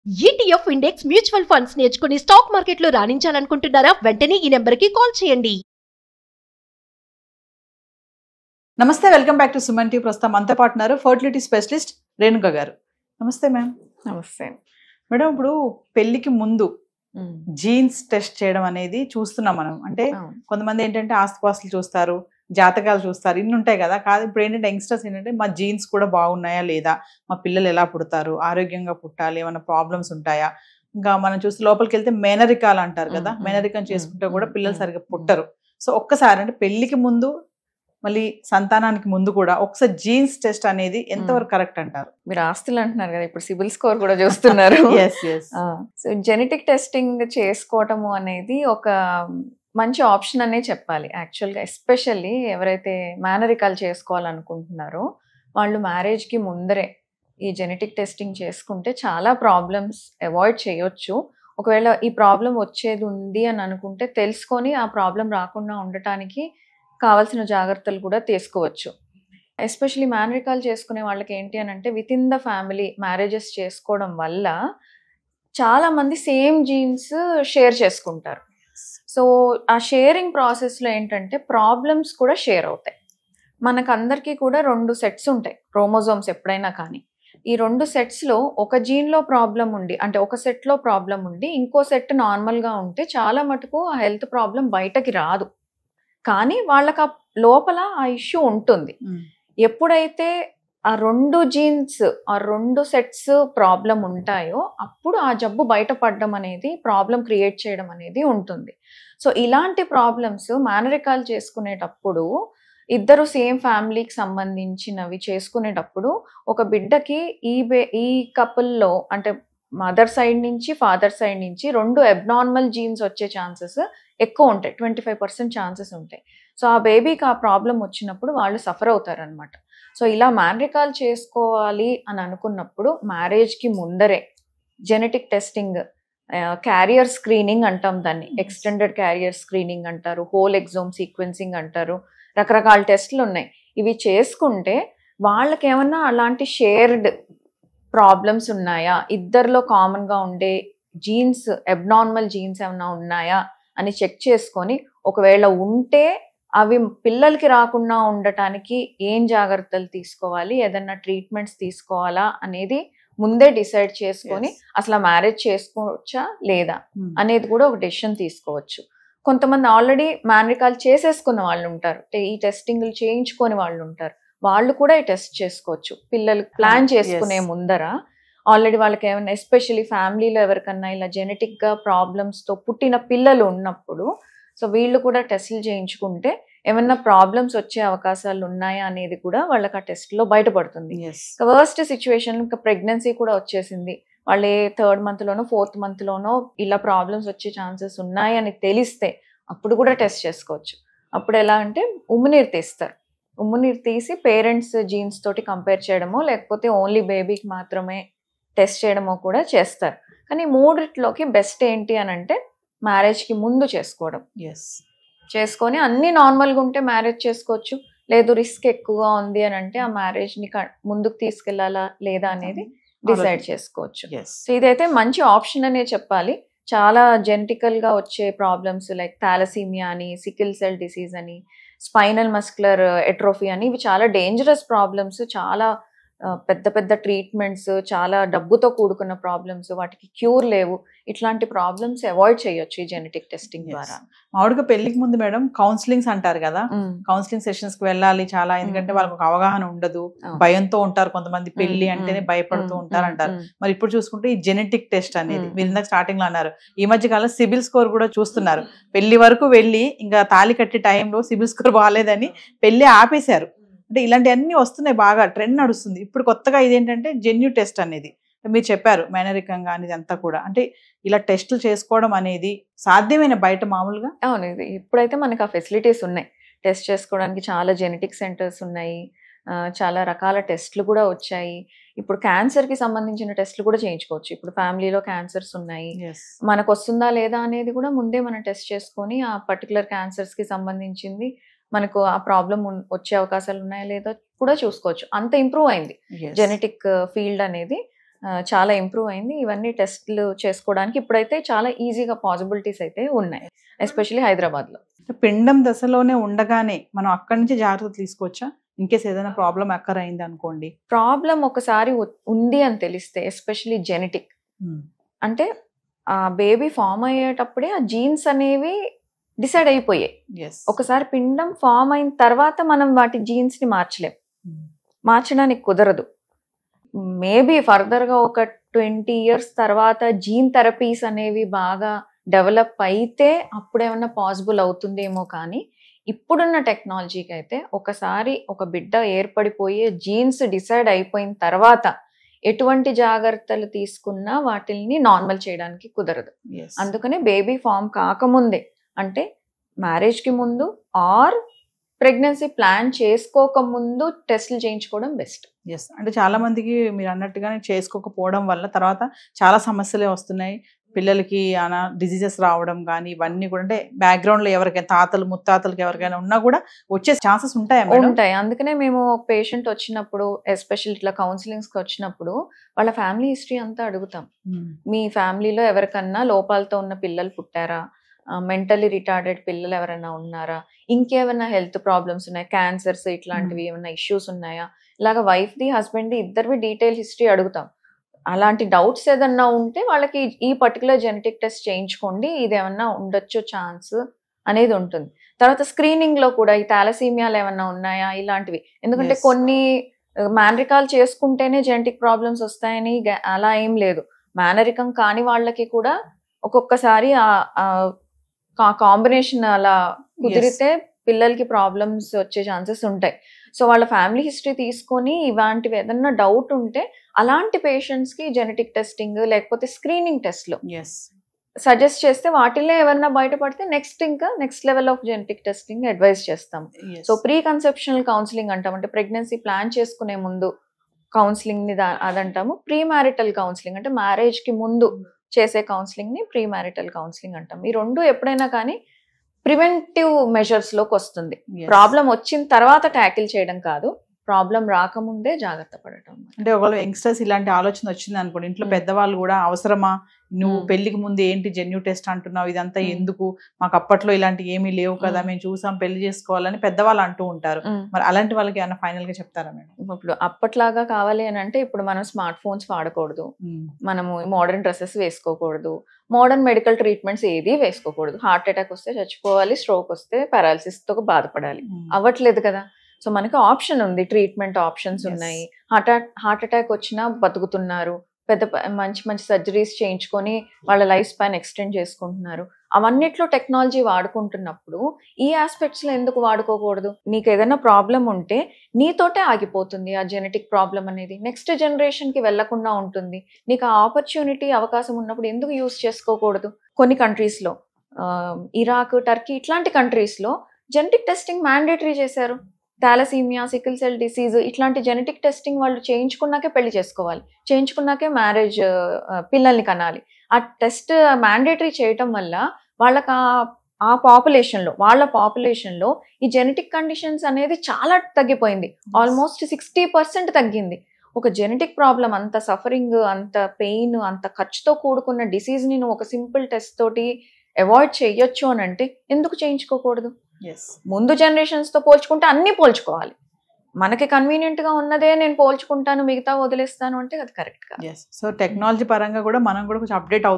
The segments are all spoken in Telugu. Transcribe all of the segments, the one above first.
ETF ఇండెక్స్ మ్యూచువల్ ఫండ్స్ నేర్చుకుని స్టాక్ మార్కెట్లో రాణించాలనుకుంటున్నారా? వెంటనే ఈ నెంబర్కి కాల్ చేయండి. నమస్తే, welcome back to Suman TV. ప్రస్తుతం మనతో పాటు ఉన్నారు ఫర్టిలిటీ స్పెషలిస్ట్ రేణుక గారు. నమస్తే మ్యామ్. నమస్తే మేడం, ఇప్పుడు పెళ్లికి ముందు జీన్స్ టెస్ట్ చేయడం అనేది చూస్తున్నాం మనం. అంటే కొంతమంది ఏంటంటే ఆస్తిపాస్తులు చూస్తారు, జాతకాలు చూస్తారు, ఇన్ని ఉంటాయి కదా. కాదు, ఇప్పుడు ఏంటంటే యంగ్స్టర్స్ ఏంటంటే మా జీన్స్ కూడా బాగున్నాయా లేదా, మా పిల్లలు ఎలా పుడతారు, ఆరోగ్యంగా పుట్టాలి, ఏమైనా ప్రాబ్లమ్స్ ఉంటాయా. ఇంకా మనం చూస్తే లోపలికి వెళ్తే మేనరికాలు అంటారు కదా, మేనరికం చేసుకుంటే కూడా పిల్లలు సరిగ్గా పుట్టరు. సో ఒక్కసారి అంటే పెళ్లికి ముందు మళ్ళీ సంతానానికి ముందు కూడా ఒకసారి జీన్స్ టెస్ట్ అనేది ఎంతవరకు కరెక్ట్ అంటారు? మీరు ఆస్తులు అంటున్నారు కదా, ఇప్పుడు సిబిల్ స్కోర్ కూడా చూస్తున్నారు. సో జెనెటిక్ టెస్టింగ్ చేసుకోవటము అనేది ఒక మంచి ఆప్షన్ అనే చెప్పాలి యాక్చువల్గా. ఎస్పెషల్లీ ఎవరైతే మేనరికాలు చేసుకోవాలనుకుంటున్నారో వాళ్ళు మ్యారేజ్కి ముందరే ఈ జెనెటిక్ టెస్టింగ్ చేసుకుంటే చాలా ప్రాబ్లమ్స్ అవాయిడ్ చేయొచ్చు. ఒకవేళ ఈ ప్రాబ్లం వచ్చేది ఉంది అని అనుకుంటే తెలుసుకొని ఆ ప్రాబ్లం రాకుండా ఉండటానికి కావాల్సిన జాగ్రత్తలు కూడా తీసుకోవచ్చు. ఎస్పెషలీ మేనరికాలు చేసుకునే వాళ్ళకి ఏంటి అని అంటే with in the family marriages చేసుకోవడం వల్ల చాలామంది సేమ్ జీన్స్ షేర్ చేసుకుంటారు. సో ఆ షేరింగ్ ప్రాసెస్లో ఏంటంటే ప్రాబ్లమ్స్ కూడా షేర్ అవుతాయి. మనకందరికీ కూడా 2 సెట్స్ ఉంటాయి క్రోమోజోమ్స్ ఎప్పుడైనా కానీ. ఈ 2 సెట్స్లో ఒక జీన్లో ప్రాబ్లం ఉండి, అంటే ఒక సెట్లో ప్రాబ్లం ఉండి ఇంకో సెట్ నార్మల్గా ఉంటే చాలా మటుకు ఆ హెల్త్ ప్రాబ్లం బయటకి రాదు, కానీ వాళ్ళకి ఆ లోపల ఆ ఇష్యూ ఉంటుంది. ఎప్పుడైతే ఆ 2 జీన్స్ ఆ 2 సెట్స్ ప్రాబ్లం ఉంటాయో అప్పుడు ఆ జబ్బు బయటపడడం అనేది, ప్రాబ్లం క్రియేట్ చేయడం అనేది ఉంటుంది. సో ఇలాంటి ప్రాబ్లమ్స్ మేనరికాలు చేసుకునేటప్పుడు ఇద్దరు సేమ్ ఫ్యామిలీకి సంబంధించినవి చేసుకునేటప్పుడు ఒక బిడ్డకి ఈ కపుల్లో అంటే మదర్ సైడ్ నుంచి ఫాదర్ సైడ్ నుంచి 2 అబ్నార్మల్ జీన్స్ వచ్చే ఛాన్సెస్ ఎక్కువ ఉంటాయి. 25% ఛాన్సెస్ ఉంటాయి. సో ఆ బేబీకి ఆ ప్రాబ్లం వచ్చినప్పుడు వాళ్ళు సఫర్ అవుతారనమాట. సో ఇలా మేనరికాలు చేసుకోవాలి అని అనుకున్నప్పుడు మ్యారేజ్కి ముందరే జెనెటిక్ టెస్టింగ్, క్యారియర్ స్క్రీనింగ్ అంటాం దాన్ని, ఎక్స్టెండెడ్ క్యారియర్ స్క్రీనింగ్ అంటారు, హోల్ ఎగ్జోమ్ సీక్వెన్సింగ్ అంటారు, రకరకాల టెస్ట్లు ఉన్నాయి. ఇవి చేసుకుంటే వాళ్ళకి ఏమన్నా అలాంటి షేర్డ్ ప్రాబ్లమ్స్ ఉన్నాయా, ఇద్దరిలో కామన్గా ఉండే జీన్స్, అబ్నార్మల్ జీన్స్ ఏమన్నా ఉన్నాయా అని చెక్ చేసుకొని ఒకవేళ ఉంటే అవి పిల్లలకి రాకుండా ఉండటానికి ఏం జాగ్రత్తలు తీసుకోవాలి, ఏదన్నా ట్రీట్మెంట్స్ తీసుకోవాలా అనేది ముందే డిసైడ్ చేసుకొని అసలు మ్యారేజ్ చేసుకోవచ్చా లేదా అనేది కూడా ఒక డెసిషన్ తీసుకోవచ్చు. కొంతమంది ఆల్రెడీ మేనరికాలు చేసేసుకున్న వాళ్ళు ఉంటారు, ఈ టెస్టింగ్లు చేయించుకొని వాళ్ళు ఉంటారు, వాళ్ళు కూడా ఈ టెస్ట్ చేసుకోవచ్చు. పిల్లలు ప్లాన్ చేసుకునే ముందర ఆల్రెడీ వాళ్ళకి ఏమైనా, ఎస్పెషల్లీ ఫ్యామిలీలో ఎవరికన్నా ఇలా జెనెటిక్గా ప్రాబ్లమ్స్తో పుట్టిన పిల్లలు ఉన్నప్పుడు సో వీళ్ళు కూడా టెస్టులు చేయించుకుంటే ఏమన్నా ప్రాబ్లమ్స్ వచ్చే అవకాశాలు ఉన్నాయా అనేది కూడా వాళ్ళకి ఆ టెస్ట్లో బయటపడుతుంది. వర్స్ట్ సిచ్యువేషన్, ఇంకా ప్రెగ్నెన్సీ కూడా వచ్చేసింది, వాళ్ళు 3rd మంత్లోనో 4th మంత్లోనో ఇలా ప్రాబ్లమ్స్ వచ్చే ఛాన్సెస్ ఉన్నాయని తెలిస్తే అప్పుడు కూడా టెస్ట్ చేసుకోవచ్చు. అప్పుడు ఎలా అంటే ఉమ్మునీరు తీస్తారు, ఉమ్మునీరు తీసి పేరెంట్స్ జీన్స్ తోటి కంపేర్ చేయడమో లేకపోతే ఓన్లీ బేబీకి మాత్రమే టెస్ట్ చేయడమో కూడా చేస్తారు. కానీ మూడిట్లోకి బెస్ట్ ఏంటి అని అంటే మ్యారేజ్కి ముందు చేసుకోవడం. చేసుకొని అన్నీ నార్మల్గా ఉంటే మ్యారేజ్ చేసుకోవచ్చు, లేదు రిస్క్ ఎక్కువగా ఉంది అని అంటే ఆ మ్యారేజ్ని ముందుకు తీసుకెళ్లాలా లేదా అనేది డిసైడ్ చేసుకోవచ్చు. సో ఇదైతే మంచి ఆప్షన్ అనే చెప్పాలి. చాలా జెనెటికల్గా వచ్చే ప్రాబ్లమ్స్ లైక్ థాలసీమియా అని, సికిల్ సెల్ డిసీజ్ అని, స్పైనల్ మస్కులర్ ఎట్రోఫీ అని, ఇవి చాలా డేంజరస్ ప్రాబ్లమ్స్, చాలా పెద్ద పెద్ద ట్రీట్మెంట్స్, చాలా డబ్బుతో కూడుకున్న ప్రాబ్లమ్స్, వాటికి క్యూర్ లేవు. ఇట్లాంటి ప్రాబ్లమ్స్ అవాయిడ్ చేయొచ్చు ఈ జెనెటిక్ టెస్టింగ్ ద్వారా. మామూలుగా పెళ్లికి ముందు మేడం కౌన్సిలింగ్స్ అంటారు కదా, కౌన్సిలింగ్ సెషన్స్ కి వెళ్ళాలి చాలా, ఎందుకంటే వాళ్ళకి ఒక అవగాహన ఉండదు, భయంతో ఉంటారు కొంతమంది, పెళ్లి అంటేనే భయపడుతూ ఉంటారు అంటారు. మరి ఇప్పుడు చూసుకుంటే ఈ జెనెటిక్ టెస్ట్ అనేది మీరు ఇందాక స్టార్టింగ్ లో అన్నారు, ఈ మధ్య కాలం సిబిల్ స్కోర్ కూడా చూస్తున్నారు. పెళ్లి వరకు వెళ్ళి ఇంకా తాళి కట్టే టైంలో సిబిల్ స్కోర్ బాగాలేదని పెళ్లి ఆపేశారు. అంటే ఇలాంటివన్నీ వస్తున్నాయి, బాగా ట్రెండ్ నడుస్తుంది. ఇప్పుడు కొత్తగా ఇదేంటంటే జెన్యూ టెస్ట్ అనేది మీరు చెప్పారు, మేనరికంగా అనేది అంతా కూడా. అంటే ఇలా టెస్టులు చేసుకోవడం అనేది సాధ్యమైన బయట మామూలుగా? అవును, ఇది ఇప్పుడైతే మనకు ఆ ఫెసిలిటీస్ ఉన్నాయి, టెస్ట్ చేసుకోవడానికి చాలా జెనెటిక్ సెంటర్స్ ఉన్నాయి, చాలా రకాల టెస్ట్లు కూడా వచ్చాయి. ఇప్పుడు క్యాన్సర్కి సంబంధించిన టెస్ట్లు కూడా చేయించుకోవచ్చు. ఇప్పుడు ఫ్యామిలీలో క్యాన్సర్స్ ఉన్నాయి, మనకు వస్తుందా లేదా అనేది కూడా ముందే మనం టెస్ట్ చేసుకొని ఆ పర్టికులర్ క్యాన్సర్స్కి సంబంధించింది మనకు ఆ ప్రాబ్లం వచ్చే అవకాశాలు ఉన్నాయా లేదో కూడా చూసుకోవచ్చు. అంత ఇంప్రూవ్ అయింది జెనెటిక్ ఫీల్డ్ అనేది. చాలా ఇంప్రూవ్ అయింది. ఇవన్నీ టెస్ట్లు చేసుకోవడానికి ఇప్పుడైతే చాలా ఈజీగా పాసిబిలిటీస్ అయితే ఉన్నాయి, ఎస్పెషల్లీ హైదరాబాద్లో. పిండం దశలోనే ఉండగానే మనం అక్కడి నుంచి జాగ్రత్తలు తీసుకోవచ్చా? ఇన్ కేస్ ఏదైనా ప్రాబ్లం అక్కర్ అయింది అనుకోండి. ప్రాబ్లం ఒకసారి ఉంది అని తెలిస్తే, ఎస్పెషల్లీ జెనెటిక్, అంటే ఆ బేబీ ఫామ్ అయ్యేటప్పుడే ఆ జీన్స్ అనేవి డిసైడ్ అయిపోయాయి. ఒకసారి పిండం ఫామ్ అయిన తర్వాత మనం వాటి జీన్స్ ని మార్చడానికి కుదరదు. మేబీ ఫర్దర్ గా ఒక 20 years తర్వాత జీన్ థెరపీస్ అనేవి బాగా డెవలప్ అయితే అప్పుడేమన్నా పాసిబుల్ అవుతుందేమో, కానీ ఇప్పుడున్న టెక్నాలజీకి అయితే ఒకసారి ఒక బిడ్డ ఏర్పడిపోయే జీన్స్ డిసైడ్ అయిపోయిన తర్వాత ఎటువంటి జాగ్రత్తలు తీసుకున్నా వాటిని నార్మల్ చేయడానికి కుదరదు. అందుకనే బేబీ ఫామ్ కాకముందే, అంటే మ్యారేజ్ కి ముందు ఆర్ ప్రెగ్నెన్సీ ప్లాన్ చేసుకోక ముందు టెస్ట్లు చేయించుకోవడం బెస్ట్. అంటే చాలా మందికి మీరు అన్నట్టుగానే చేసుకోకపోవడం వల్ల తర్వాత చాలా సమస్యలే వస్తున్నాయి. పిల్లలకి డిజీజెస్ రావడం కానీ ఇవన్నీ కూడా, అంటే బ్యాక్గ్రౌండ్ లో ఎవరికైనా తాతలు ముత్తాతలకి ఎవరికైనా ఉన్నా కూడా వచ్చే ఛాన్సెస్ ఉంటాయి. అందుకనే మేము పేషెంట్ వచ్చినప్పుడు, ఎస్పెషల్ ఇట్లా కౌన్సిలింగ్స్ కి వచ్చినప్పుడు వాళ్ళ ఫ్యామిలీ హిస్టరీ అంతా అడుగుతాం. మీ ఫ్యామిలీలో ఎవరికన్నా లోపాలతో ఉన్న పిల్లలు పుట్టారా, మెంటలీ రిటార్డెడ్ పిల్లలు ఎవరైనా ఉన్నారా, ఇంకేమైనా హెల్త్ ప్రాబ్లమ్స్ ఉన్నాయా, క్యాన్సర్స్ ఇట్లాంటివి ఏమైనా ఇష్యూస్ ఉన్నాయా, ఇలాగ వైఫ్ ది హస్బెండ్ ది ఇద్దరివి డీటెయిల్ హిస్టరీ అడుగుతాం. అలాంటి డౌట్స్ ఏదన్నా ఉంటే వాళ్ళకి ఈ పర్టికులర్ జెనెటిక్ టెస్ట్ చేయించుకోండి, ఇది ఏమన్నా ఉండొచ్చు ఛాన్స్ అనేది ఉంటుంది. తర్వాత స్క్రీనింగ్ లో కూడా ఈ థాలసీమియాలు ఏమన్నా ఉన్నాయా ఇలాంటివి, ఎందుకంటే కొన్ని మేనరికాలు చేసుకుంటేనే జెనెటిక్ ప్రాబ్లమ్స్ వస్తాయని అలా ఏం లేదు. మేనరికం కాని వాళ్ళకి కూడా ఒక్కొక్కసారి ఆ కాంబినేషన్ అలా కుదిరితే పిల్లలకి ప్రాబ్లమ్స్ వచ్చే ఛాన్సెస్ ఉంటాయి. సో వాళ్ళ ఫ్యామిలీ హిస్టరీ తీసుకొని ఇలాంటివి ఏదన్నా డౌట్ ఉంటే అలాంటి పేషెంట్స్ కి జెనెటిక్ టెస్టింగ్ లేకపోతే స్క్రీనింగ్ టెస్ట్లు సజెస్ట్ చేస్తే వాటిల్లో ఏమన్నా బయటపడితే next level of genetic testing advise చేస్తాం. సో ప్రీ కన్సెప్షనల్ కౌన్సిలింగ్ అంటాం, అంటే ప్రెగ్నెన్సీ ప్లాన్ చేసుకునే ముందు కౌన్సిలింగ్ ని అదంటాము. ప్రీ మ్యారిటల్ కౌన్సిలింగ్ అంటే మ్యారేజ్ కి ముందు చేసే కౌన్సిలింగ్ ని ప్రీ మ్యారిటల్ కౌన్సిలింగ్ అంటాం. ఈ రెండు ఎప్పుడైనా కానీ ప్రివెంటివ్ మెజర్స్ లోకి వస్తుంది. ప్రాబ్లం వచ్చిన తర్వాత ట్యాకిల్ చేయడం కాదు, ప్రాబ్లం రాకముందే జాగ్రత్త పడటం. అంటే ఒకవేళ యంగ్స్టర్స్ ఇలాంటి ఆలోచన వచ్చింది అనుకోండి, ఇంట్లో పెద్దవాళ్ళు కూడా అవసరమా, నువ్వు పెళ్లికి ముందు ఏంటి జెన్యూ టెస్ట్ అంటున్నావు, ఇదంతా ఎందుకు, మాకు అప్పట్లో ఇలాంటి ఏమీ లేవు కదా, మేము చూసాం పెళ్లి చేసుకోవాలని పెద్దవాళ్ళు అంటూ ఉంటారు. మరి అలాంటి వాళ్ళకి ఏమన్నా ఫైనల్ గా చెప్తారా మేడం? ఇప్పుడు అప్పట్లాగా కావాలి అని అంటే ఇప్పుడు మనం స్మార్ట్ ఫోన్స్ వాడకూడదు, మనము మోడర్న్ డ్రెస్సెస్ వేసుకోకూడదు, మోడర్న్ మెడికల్ ట్రీట్మెంట్స్ ఏది వేసుకోకూడదు. హార్ట్ అటాక్ వస్తే చచ్చిపోవాలి, స్ట్రోక్ వస్తే పారాలిసిస్ తో బాధపడాలి, అవ్వట్లేదు కదా. సో మనకి ఆప్షన్ ఉంది, ట్రీట్మెంట్ ఆప్షన్స్ ఉన్నాయి. హార్ట్ అటాక్ వచ్చినా బతుకుతున్నారు, మంచి సర్జరీస్ చేయించుకొని వాళ్ళ లైఫ్ స్పాన్ ఎక్స్టెండ్ చేసుకుంటున్నారు. అవన్నిట్లో టెక్నాలజీ వాడుకుంటున్నప్పుడు ఈ ఆస్పెక్ట్స్ లో ఎందుకు వాడుకోకూడదు? నీకు ఏదైనా ప్రాబ్లం ఉంటే నీతోటే ఆగిపోతుంది ఆ జెనెటిక్ ప్రాబ్లం అనేది, నెక్స్ట్ జనరేషన్ కి వెళ్లకుండా ఉంటుంది. నీకు ఆ ఆపర్చునిటీ అవకాశం ఉన్నప్పుడు ఎందుకు యూజ్ చేసుకోకూడదు? కొన్ని కంట్రీస్ లో, ఇరాక్, టర్కీ ఇట్లాంటి కంట్రీస్ లో జెనెటిక్ టెస్టింగ్ మ్యాండేటరీ చేశారు. థాలసీమియా, సికిల్ సెల్ డిసీజ్ ఇట్లాంటి జెనెటిక్ టెస్టింగ్ వాళ్ళు చేయించుకున్నాకే పెళ్లి చేసుకోవాలి, చేయించుకున్నాకే మ్యారేజ్ పిల్లల్ని కనాలి. ఆ టెస్ట్ మ్యాండేటరీ చేయటం వల్ల వాళ్ళకి వాళ్ళ పాపులేషన్ లో ఈ జెనెటిక్ కండిషన్స్ అనేది చాలా తగ్గిపోయింది, ఆల్మోస్ట్ 60% తగ్గింది. ఒక జెనెటిక్ ప్రాబ్లం, అంత సఫరింగ్, అంత పెయిన్, అంత ఖర్చుతో కూడుకున్న డిసీజ్ ని నువ్వు ఒక సింపుల్ టెస్ట్ తోటి అవాయిడ్ చేయొచ్చు అని అంటే ఎందుకు చేయించుకోకూడదు? ముందు జనరేషన్స్ తో పోల్చుకుంటే అన్ని పోల్చుకోవాలి. మనకి కన్వీనియంట్ గా ఉన్నదే నేను పోల్చుకుంటాను, మిగతా వదిలేస్తాను అంటే అది కరెక్ట్ కాదు. సో టెక్నాలజీ పరంగా కూడా మనం కూడా కొంచెం అప్డేట్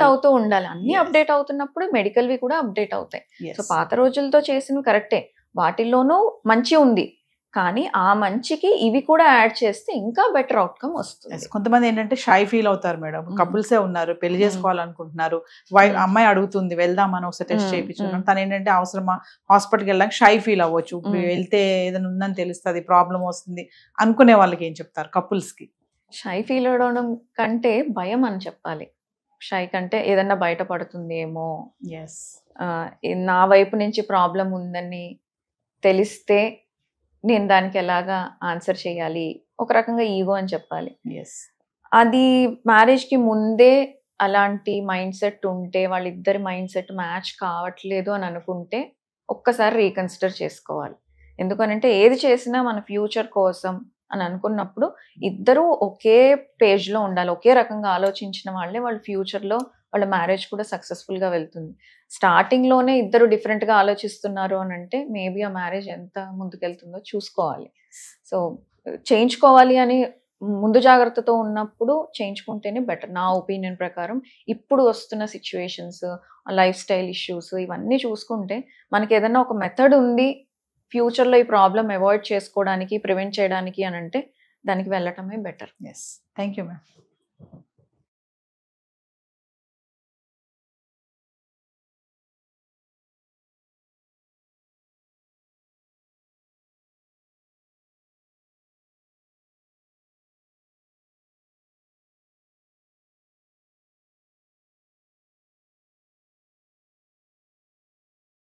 అవుతూ ఉండాలి. అన్ని అప్డేట్ అవుతున్నప్పుడు మెడికల్ వి కూడా అప్డేట్ అవుతాయి. సో పాత రోజులతో చేసినవి కరెక్టే, వాటిల్లోనూ మంచి ఉంది, కానీ ఆ మంచికి ఇవి కూడా యాడ్ చేస్తే ఇంకా బెటర్ అవుట్కమ్ వస్తుంది. కొంతమంది ఏంటంటే షై ఫీల్ అవుతారు మేడం, కపుల్సే ఉన్నారు, పెళ్లి చేసుకోవాలనుకుంటున్నారు, అమ్మాయి అడుగుతుంది వెళ్దామని ఒకసారి టెస్ట్ చేయించుకున్నాం, తను ఏంటంటే అవసరమా హాస్పిటల్కి వెళ్ళడానికి షై ఫీల్ అవ్వచ్చు, వెళ్తే ఏదైనా ఉందని తెలుస్తుంది, ప్రాబ్లం వస్తుంది అనుకునే వాళ్ళకి ఏం చెప్తారు? కపుల్స్ కి షై ఫీల్ అవడం కంటే భయం అని చెప్పాలి. షై కంటే ఏదన్నా బయటపడుతుందేమో, నా వైపు నుంచి ప్రాబ్లం ఉందని తెలిస్తే నేను దానికి ఎలాగా ఆన్సర్ చేయాలి, ఒక రకంగా ఈగో అని చెప్పాలి. అది మ్యారేజ్ కి ముందే అలాంటి మైండ్ సెట్ ఉంటే, వాళ్ళిద్దరి మైండ్ సెట్ మ్యాచ్ కావట్లేదు అని అనుకుంటే ఒక్కసారి రీకన్సిడర్ చేసుకోవాలి. ఎందుకనంటే ఏది చేసినా మన ఫ్యూచర్ కోసం, అని అనుకున్నప్పుడు ఇద్దరు ఒకే పేజ్ లో ఉండాలి, ఒకే రకంగా ఆలోచించిన వాళ్ళే వాళ్ళ ఫ్యూచర్ లో వాళ్ళ మ్యారేజ్ కూడా సక్సెస్ఫుల్ గా వెళ్తుంది. స్టార్టింగ్ లోనే ఇద్దరు డిఫరెంట్ గా ఆలోచిస్తున్నారు అని అంటే మేబీ ఆ మ్యారేజ్ ఎంత ముందుకెళ్తుందో చూసుకోవాలి. సో చేయించుకోవాలి అని ముందు జాగ్రత్తతో ఉన్నప్పుడు చేయించుకుంటేనే బెటర్ నా ఒపీనియన్ ప్రకారం. ఇప్పుడు వస్తున్న సిచ్యువేషన్స్, లైఫ్ స్టైల్ ఇష్యూస్ ఇవన్నీ చూసుకుంటే మనకి ఏదైనా ఒక మెథడ్ ఉంది ఫ్యూచర్లో ఈ ప్రాబ్లం అవాయిడ్ చేసుకోవడానికి, ప్రివెంట్ చేయడానికి అని అంటే దానికి వెళ్ళటమే better. Yes, thank you ma'am.